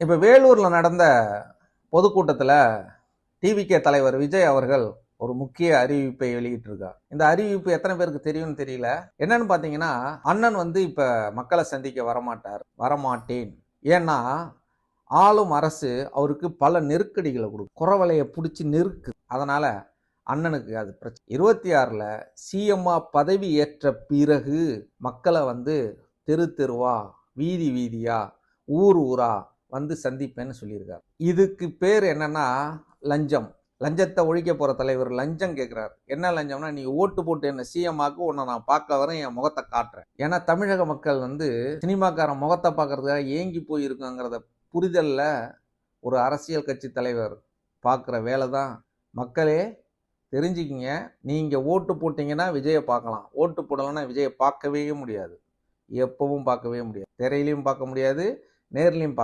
இப்போ வேலூரில் நடந்த பொதுக்கூட்டத்தில் டிவிகே தலைவர் விஜய் அவர்கள் ஒரு முக்கிய அறிவிப்பை வெளியிட்டிருக்கார். இந்த அறிவிப்பு எத்தனை பேருக்கு தெரியும்னு தெரியல. என்னன்னு பார்த்தீங்கன்னா, அண்ணன் வந்து இப்போ மக்களை சந்திக்க வரமாட்டேன். ஏன்னா ஆளும் அரசு அவருக்கு பல நெருக்கடிகளை கொடுக்கும், குறவலையை பிடிச்சி நெருக்கு. அதனால அண்ணனுக்கு அது பிரச்சனை. 26ல் சிஎம்மா பதவி ஏற்ற பிறகு மக்களை வந்து தெரு தெருவா, வீதி வீதியா, ஊர் ஊரா வந்து சந்திப்பேன்னு சொல்லியிருக்காரு. இதுக்கு பேர் என்னன்னா லஞ்சம். லஞ்சத்தை ஒழிக்க போற தலைவர் லஞ்சம் கேட்கிறார். என்ன லஞ்சம்னா, நீ ஓட்டு போட்டு என்ன சிஎம்மாக்கு உன்னை நான் பார்க்க வரேன், என் முகத்தை காட்டுறேன். ஏன்னா தமிழக மக்கள் வந்து சினிமாக்காரன் முகத்தை பார்க்கறதுக்காக ஏங்கி போயிருக்காங்கிறத புரிதல்ல ஒரு அரசியல் கட்சி தலைவர் பார்க்குற வேலை தான். மக்களே தெரிஞ்சுக்கிங்க, நீங்கள் ஓட்டு போட்டிங்கன்னா விஜயை பார்க்கலாம், ஓட்டு போடலைன்னா விஜயை பார்க்கவே முடியாது, எப்பவும் பார்க்கவே முடியாது, திரையிலையும் பார்க்க முடியாது, நேர்லையும் பார்க்க